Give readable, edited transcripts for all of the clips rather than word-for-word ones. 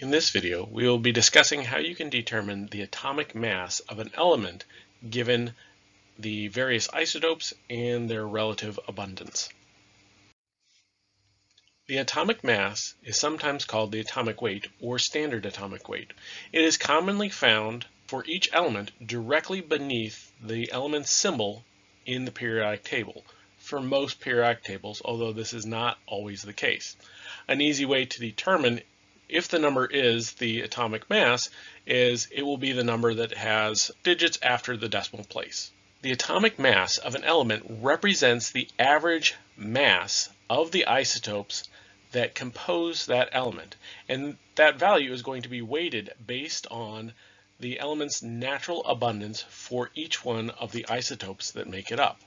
In this video, we will be discussing how you can determine the atomic mass of an element given the various isotopes and their relative abundance. The atomic mass is sometimes called the atomic weight or standard atomic weight. It is commonly found for each element directly beneath the element's symbol in the periodic table. For most periodic tables, although this is not always the case. An easy way to determine if the number is the atomic mass is it will be the number that has digits after the decimal place. The atomic mass of an element represents the average mass of the isotopes that compose that element, and that value is going to be weighted based on the element's natural abundance for each one of the isotopes that make it up.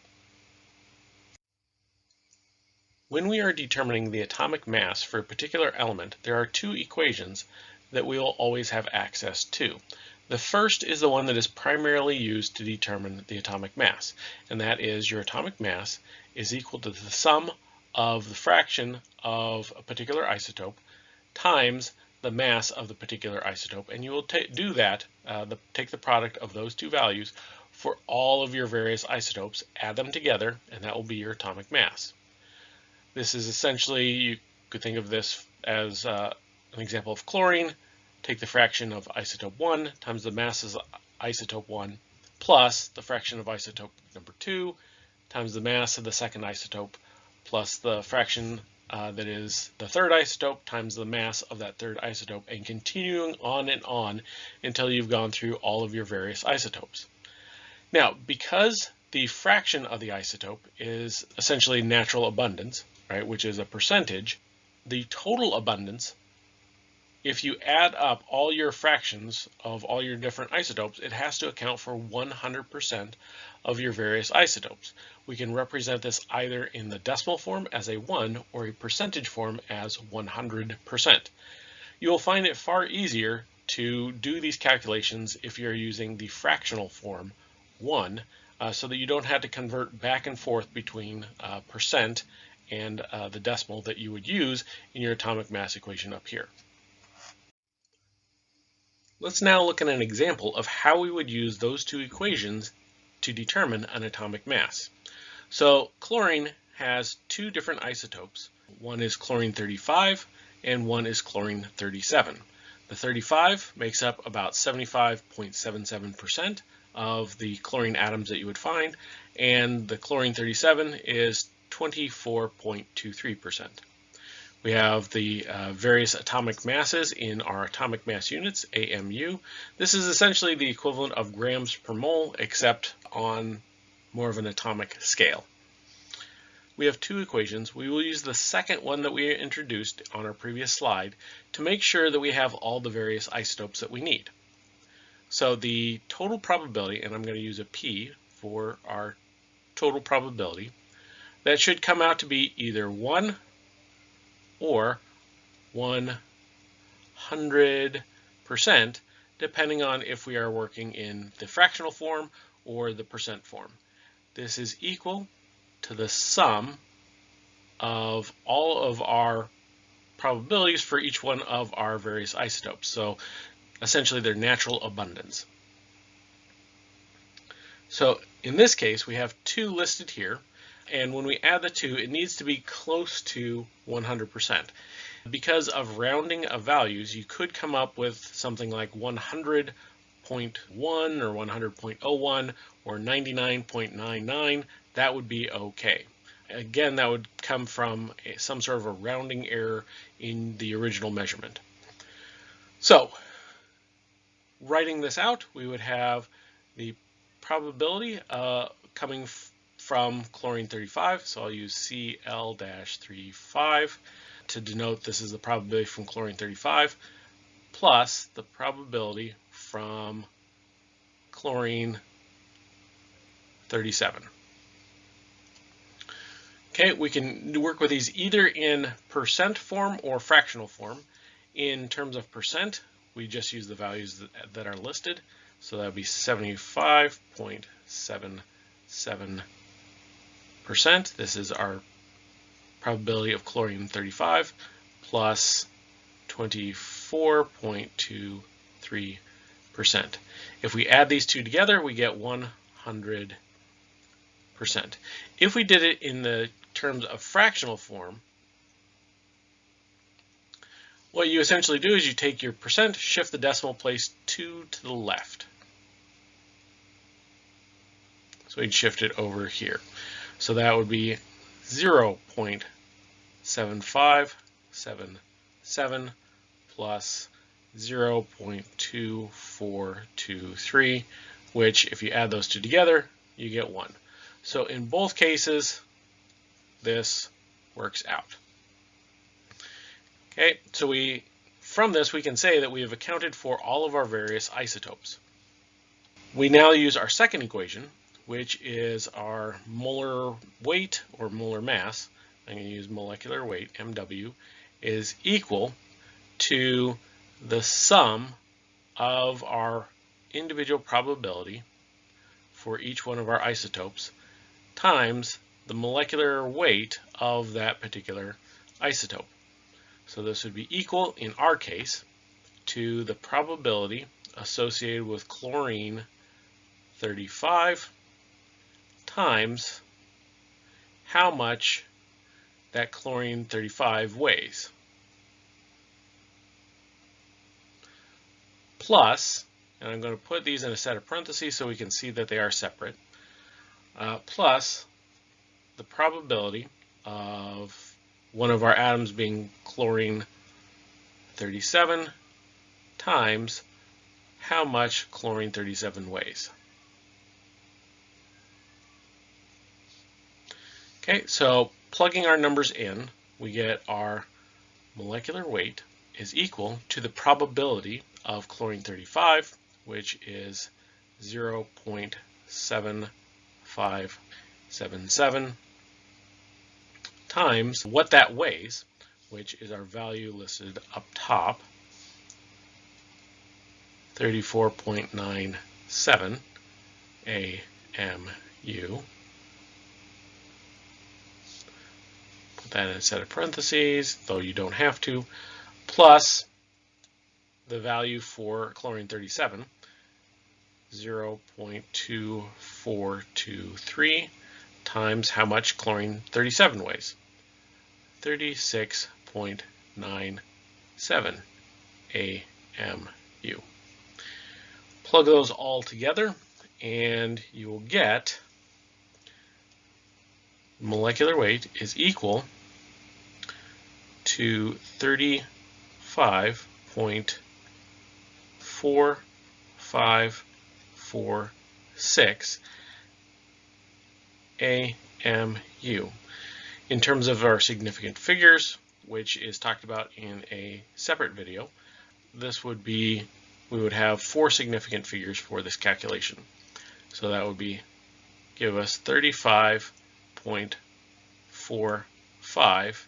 When we are determining the atomic mass for a particular element, there are two equations that we will always have access to. The first is the one that is primarily used to determine the atomic mass, and that is your atomic mass is equal to the sum of the fraction of a particular isotope times the mass of the particular isotope, and you will do that, take the product of those two values for all of your various isotopes, add them together, and that will be your atomic mass. This is essentially, you could think of this as an example of chlorine. Take the fraction of isotope 1 times the mass of isotope 1 plus the fraction of isotope number 2 times the mass of the second isotope plus the fraction that is the third isotope times the mass of that third isotope, and continuing on and on until you've gone through all of your various isotopes. Now, because the fraction of the isotope is essentially natural abundance, right, which is a percentage, the total abundance, if you add up all your fractions of all your different isotopes, it has to account for 100% of your various isotopes. We can represent this either in the decimal form as a 1 or a percentage form as 100%. You will find it far easier to do these calculations if you're using the fractional form 1, so that you don't have to convert back and forth between percent and the decimal that you would use in your atomic mass equation up here. Let's now look at an example of how we would use those two equations to determine an atomic mass. So chlorine has two different isotopes. One is chlorine 35 and one is chlorine 37. The 35 makes up about 75.77% of the chlorine atoms that you would find, and the chlorine 37 is 24.23%. We have the various atomic masses in our atomic mass units, AMU. This is essentially the equivalent of grams per mole, except on more of an atomic scale. We have two equations. We will use the second one that we introduced on our previous slide to make sure that we have all the various isotopes that we need. So the total probability, and I'm going to use a P for our total probability, that should come out to be either 1 or 100%, depending on if we are working in the fractional form or the percent form. This is equal to the sum of all of our probabilities for each one of our various isotopes. So essentially their natural abundance. So in this case, we have two listed here. And when we add the two, it needs to be close to 100%. Because of rounding of values, you could come up with something like 100.1 or 100.01 or 99.99. That would be okay. Again, that would come from some sort of a rounding error in the original measurement. So, writing this out, we would have the probability coming from chlorine 35, so I'll use Cl-35 to denote this is the probability from chlorine 35, plus the probability from chlorine 37. Okay, we can work with these either in percent form or fractional form. In terms of percent, we just use the values that are listed, so that would be 75.77%. This is our probability of chlorine 35 plus 24 34.23%. If we add these two together, we get 100%. If we did it in the terms of fractional form, what you essentially do is you take your percent, shift the decimal place 2 to the left. So we'd shift it over here. So that would be 0.7577 plus 0.2423, which if you add those two together, you get 1. So in both cases, this works out. Okay, so from this we can say that we have accounted for all of our various isotopes. We now use our second equation, which is our molar weight or molar mass. I'm going to use molecular weight, MW, is equal to the sum of our individual probability for each one of our isotopes times the molecular weight of that particular isotope. So this would be equal, in our case, to the probability associated with chlorine 35 times how much that chlorine 35 weighs, plus, and I'm going to put these in a set of parentheses so we can see that they are separate, plus the probability of one of our atoms being chlorine 37 times how much chlorine 37 weighs. Okay, so plugging our numbers in, we get our molecular weight is equal to the probability of chlorine 35, which is 0.7577, times what that weighs, which is our value listed up top, 34.97 AMU. Put that in a set of parentheses, though you don't have to, plus the value for chlorine 37, 0.2423, times how much chlorine 37 weighs, 36.97 AMU. Plug those all together and you will get molecular weight is equal to 35.4546 AMU. In terms of our significant figures, which is talked about in a separate video, this would be, we would have 4 significant figures for this calculation. So that would be, give us 35.45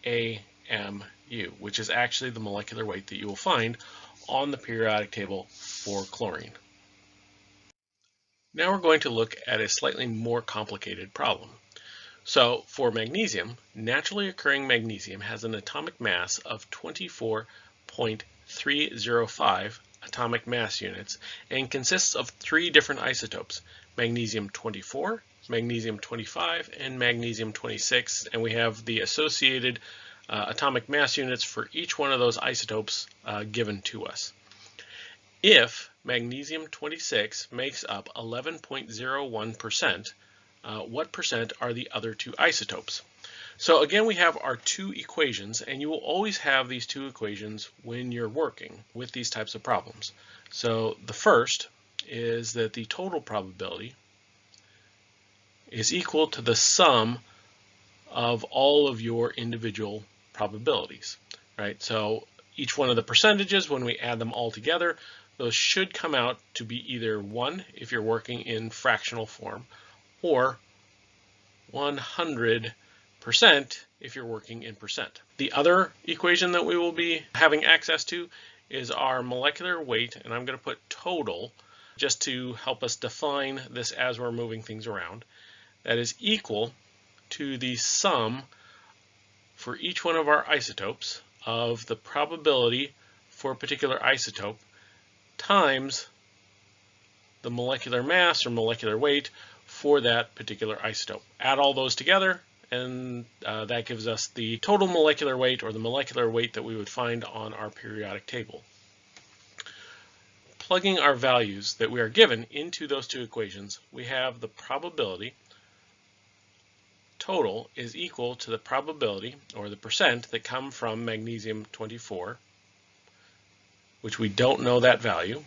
AMU, which is actually the molecular weight that you will find on the periodic table for chlorine. Now we're going to look at a slightly more complicated problem. So for magnesium, naturally occurring magnesium has an atomic mass of 24.305 atomic mass units and consists of 3 different isotopes: magnesium 24, magnesium 25, and magnesium 26, and we have the associated atomic mass units for each one of those isotopes given to us. If magnesium 26 makes up 11.01%, what percent are the other 2 isotopes? So again, we have our 2 equations, and you will always have these 2 equations when you're working with these types of problems. So the first is that the total probability is equal to the sum of all of your individual probabilities, right? So each one of the percentages, when we add them all together, those should come out to be either 1 if you're working in fractional form, or 100% if you're working in percent. The other equation that we will be having access to is our molecular weight, and I'm going to put total just to help us define this as we're moving things around. That is equal to the sum for each one of our isotopes of the probability for a particular isotope times the molecular mass or molecular weight for that particular isotope. Add all those together, and that gives us the total molecular weight, or the molecular weight that we would find on our periodic table. Plugging our values that we are given into those two equations, we have the probability total is equal to the probability, or the percent, that come from magnesium 24, which we don't know that value,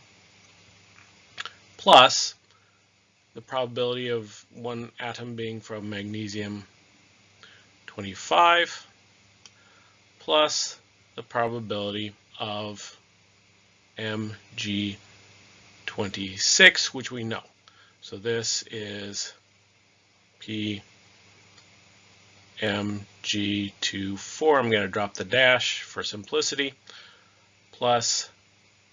plus the probability of one atom being from magnesium 25, plus the probability of Mg26, which we know. So this is Mg24. I'm going to drop the dash for simplicity, plus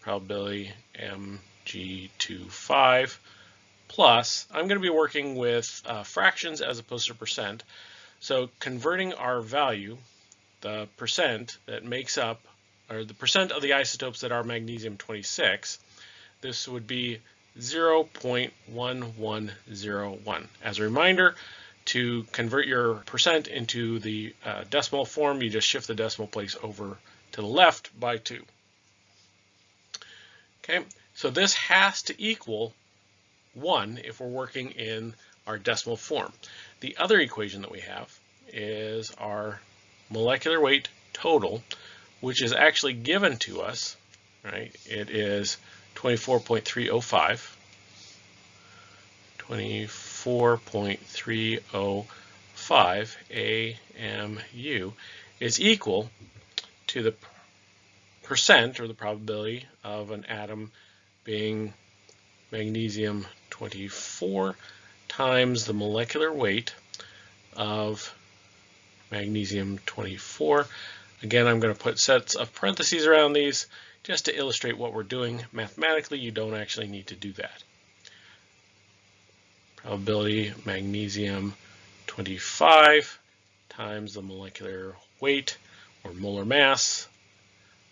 probability Mg25, plus I'm going to be working with fractions as opposed to percent. So converting our value, the percent that makes up, or the percent of the isotopes that are magnesium 26, this would be 0.1101. As a reminder, to convert your percent into the decimal form, you just shift the decimal place over to the left by 2. Okay, so this has to equal 1 if we're working in our decimal form. The other equation that we have is our molecular weight total, which is actually given to us, right? It is 24.305. 24.305 AMU is equal to the percent, or the probability, of an atom being magnesium 24 times the molecular weight of magnesium 24. Again, I'm going to put sets of parentheses around these just to illustrate what we're doing. Mathematically, you don't actually need to do that. Probability magnesium 25 times the molecular weight, or molar mass,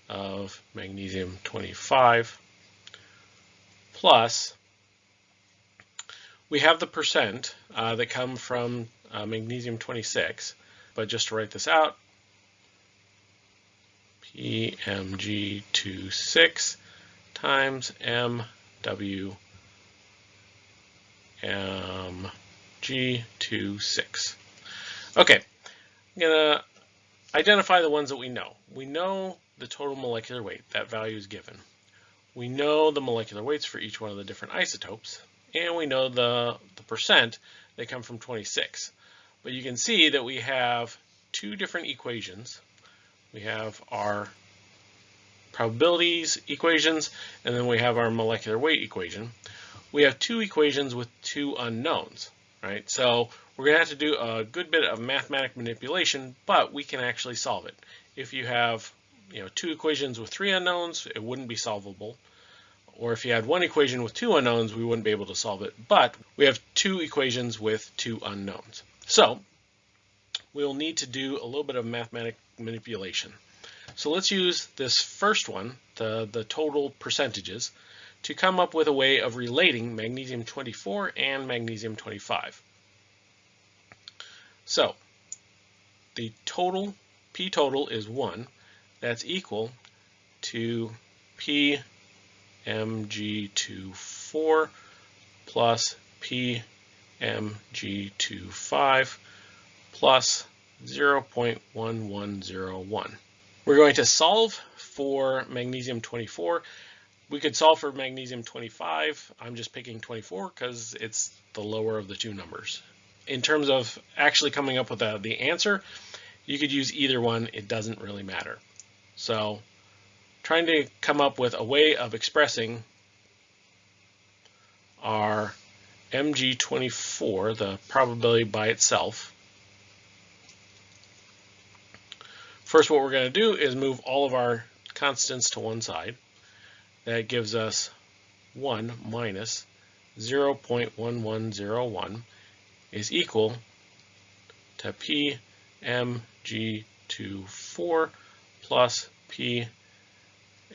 of magnesium 25, plus we have the percent that come from magnesium 26, but just to write this out, PMG26 times MWMG26. Okay, I'm going to identify the ones that we know. We know the total molecular weight, that value is given. We know the molecular weights for each one of the different isotopes, and we know the percent that come from 26. But you can see that we have two different equations. We have our probabilities equations, and then we have our molecular weight equation. We have two equations with two unknowns, right? So we're going to have to do a good bit of mathematical manipulation, but we can actually solve it. If you have two equations with three unknowns, it wouldn't be solvable. Or if you had one equation with two unknowns, we wouldn't be able to solve it. But we have two equations with two unknowns. So we'll need to do a little bit of mathematical manipulation. So let's use this first one, the total percentages, to come up with a way of relating magnesium 24 and magnesium 25. So the total, P total, is 1. That's equal to PMG24 plus PMG25 plus 0.1101. We're going to solve for magnesium 24. We could solve for magnesium 25. I'm just picking 24 because it's the lower of the two numbers. In terms of actually coming up with the answer, you could use either one. It doesn't really matter. So trying to come up with a way of expressing our Mg24, the probability by itself. First, what we're going to do is move all of our constants to one side. That gives us 1 minus 0.1101 is equal to PMG24 plus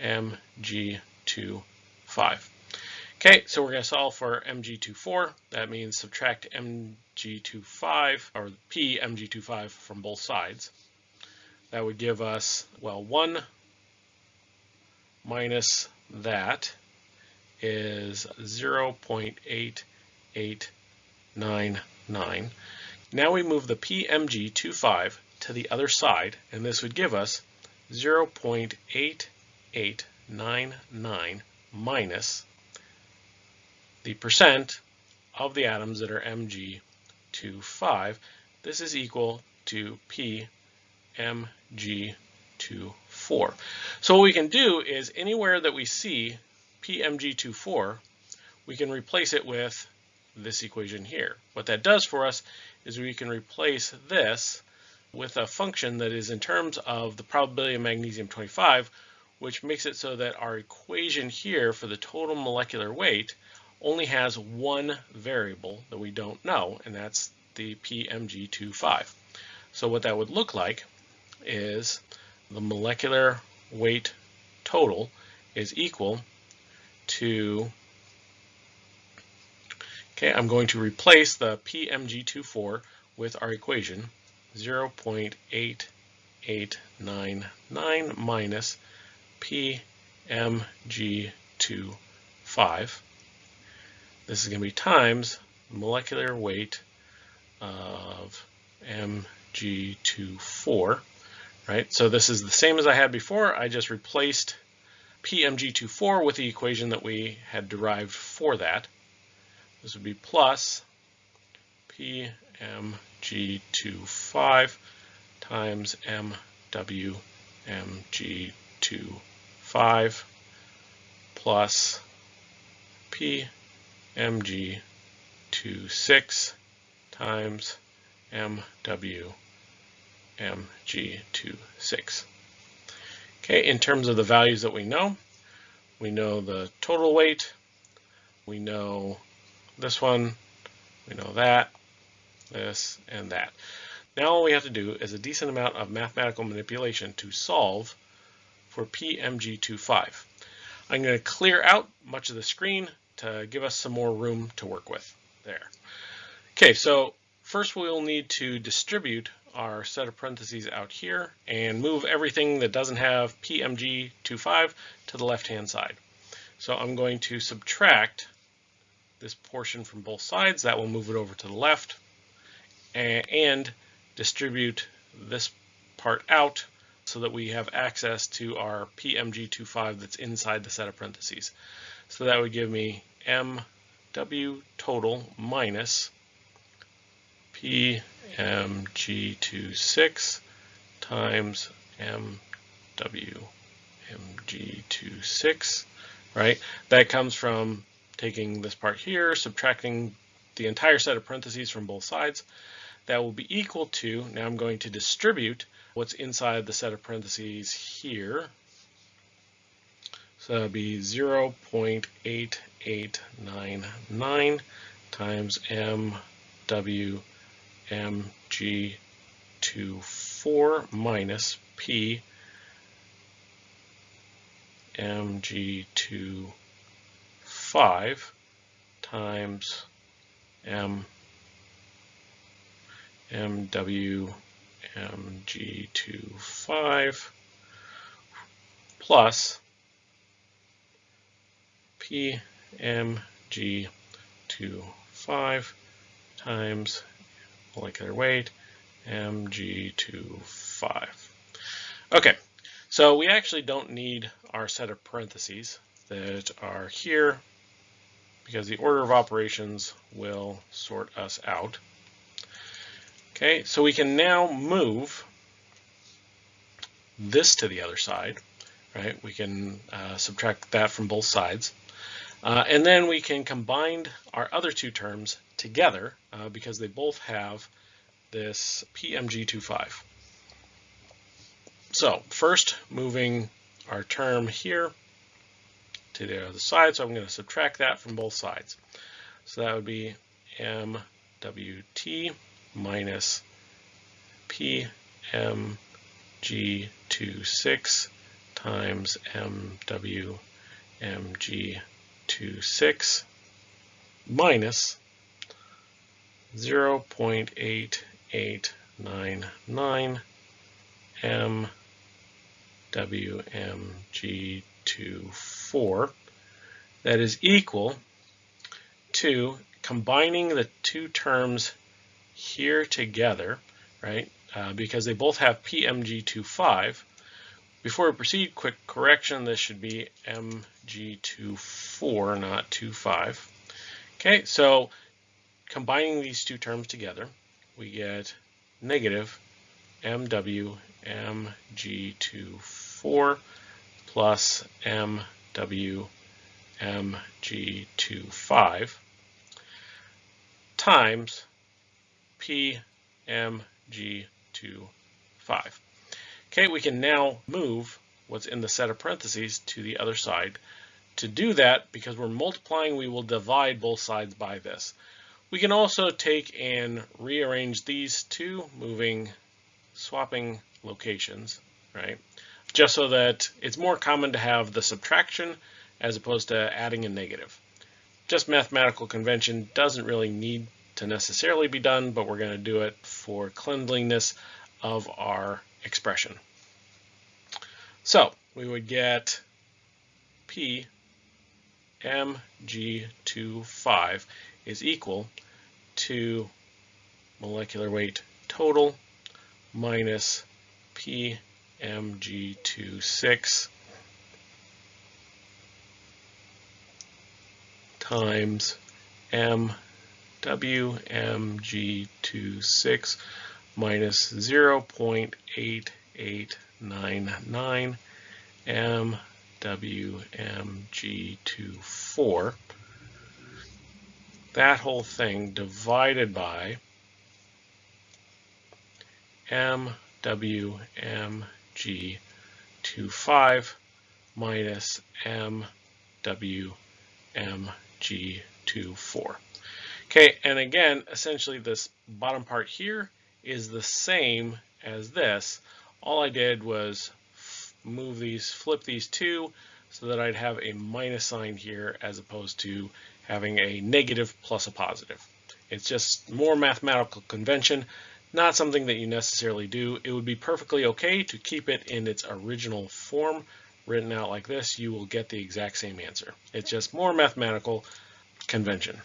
Mg25. Okay, so we're going to solve for Mg24. That means subtract Mg25, or P Mg25 from both sides. That would give us, well, 1 minus that is 0.8899. Now we move the PMG25 to the other side, and this would give us 0.8899 minus the percent of the atoms that are Mg25. This is equal to PMG24. So what we can do is anywhere that we see PMG24, we can replace it with this equation here. What that does for us is we can replace this with a function that is in terms of the probability of magnesium-25, which makes it so that our equation here for the total molecular weight only has one variable that we don't know, and that's the PMG25. So what that would look like is the molecular weight total is equal to, okay, I'm going to replace the PMG24 with our equation 0.8899 minus PMG25. This is going to be times molecular weight of Mg24, right? So this is the same as I had before. I just replaced PMG24 with the equation that we had derived for that. This would be plus PMG25 times MWMG25 plus PMG26 times MWMG26. Okay, in terms of the values that we know the total weight, we know this one, we know that, this, and that. Now all we have to do is a decent amount of mathematical manipulation to solve for PMG25. I'm going to clear out much of the screen to give us some more room to work with there. Okay, so first we'll need to distribute our set of parentheses out here and move everything that doesn't have PMG25 to the left-hand side. So I'm going to subtract this portion from both sides. That will move it over to the left, and distribute this part out so that we have access to our PMG25 that's inside the set of parentheses. So that would give me MW total minus PMG26 times MWMG26, right? That comes from taking this part here, subtracting the entire set of parentheses from both sides. That will be equal to, now I'm going to distribute what's inside the set of parentheses here. So that would be 0.8899 times MWMG24 minus PMG25 times MWMG25 plus PMG25 times molecular weight Mg25. Okay, so we actually don't need our set of parentheses that are here because the order of operations will sort us out. Okay, so we can now move this to the other side, right? We can subtract that from both sides. And then we can combine our other two terms together because they both have this PMG25. So first, moving our term here to the other side, so I'm going to subtract that from both sides. So that would be MWT minus PMG26 times MWMG26 minus 0.8899 MWMG24. That is equal to combining the two terms here together, right? Because they both have PMG25. Before we proceed, quick correction, this should be MG24, not 25. Okay, so combining these two terms together, we get negative MWMG24 plus MWMG25 times PMG25. Okay, we can now move what's in the set of parentheses to the other side. To do that, because we're multiplying, we will divide both sides by this. We can also take and rearrange these two, swapping locations, right? Just so that it's more common to have the subtraction as opposed to adding a negative. Just mathematical convention, doesn't really need to necessarily be done, but we're going to do it for cleanliness of our expression. So we would get PMG25 is equal to molecular weight total minus PMG26 times MWMG26 minus 0.8899 MWMG24. That whole thing divided by MWMG25 minus MWMG24. Okay, and again, essentially this bottom part here is the same as this. All I did was flip these two so that I'd have a minus sign here as opposed to having a negative plus a positive. It's just more mathematical convention, not something that you necessarily do. It would be perfectly okay to keep it in its original form, written out like this. You will get the exact same answer. It's just more mathematical convention.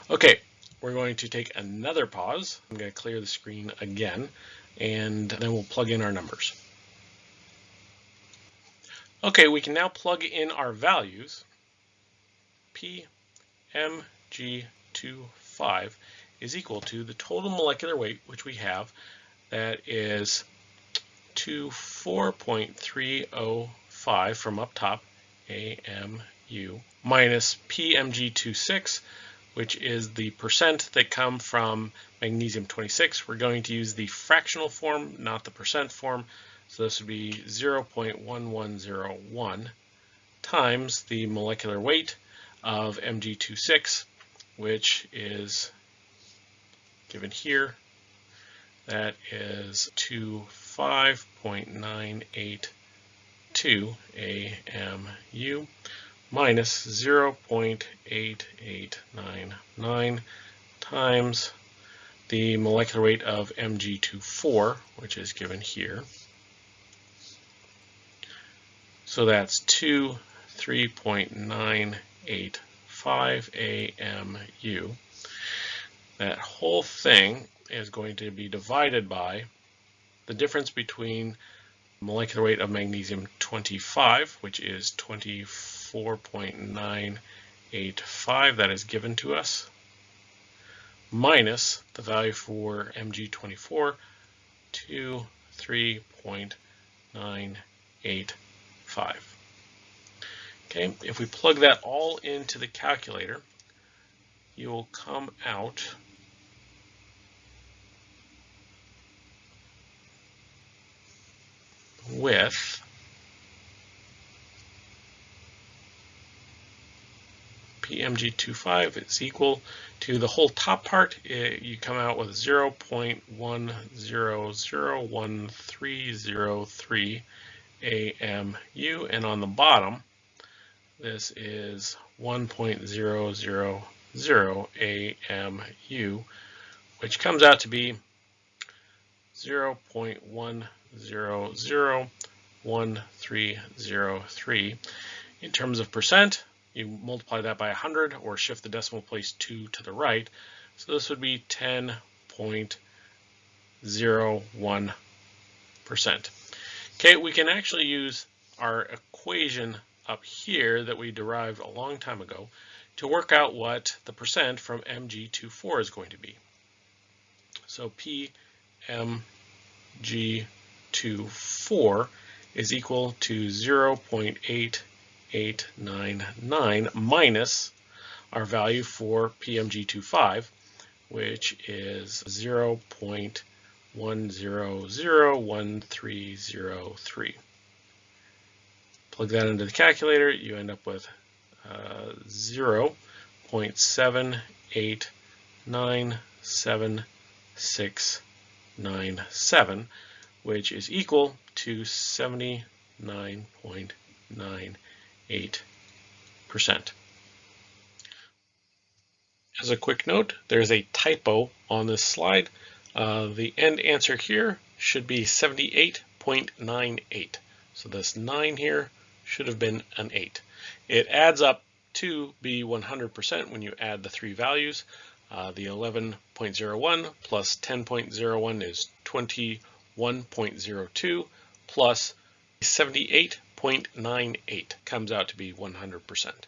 Okay, we're going to take another pause. I'm going to clear the screen again, and then we'll plug in our numbers. Okay, we can now plug in our values. PMG25 is equal to the total molecular weight, which we have, that is 24.305 from up top, AMU, minus PMG26, which is the percent that come from magnesium 26. We're going to use the fractional form, not the percent form. So this would be 0.1101 times the molecular weight of Mg26, which is given here. That is 25.982 AMU minus 0.8899 times the molecular weight of Mg24, which is given here. So that's 3.985 AMU. That whole thing is going to be divided by the difference between molecular weight of magnesium 25, which is 24.985, that is given to us, minus the value for Mg24, 3.985. Okay, if we plug that all into the calculator, you will come out with PMG25 is equal to the whole top part. You come out with 0.1001303 AMU, and on the bottom, this is 1.000 AMU, which comes out to be 0.1001303. In terms of percent, you multiply that by 100 or shift the decimal place 2 to the right. So this would be 10.01%. Okay, we can actually use our equation up here that we derived a long time ago to work out what the percent from Mg24 is going to be. So PMG24 is equal to 0.8899 minus our value for PMG25, which is 0.1001303. Plug that into the calculator, you end up with 0.789767, which is equal to 79.98%. As a quick note, there's a typo on this slide. The end answer here should be 78.98. So this 9 here should have been an 8. It adds up to be 100% when you add the three values. The 11.01 plus 10.01 is 21.02 plus 78.98 comes out to be 100%.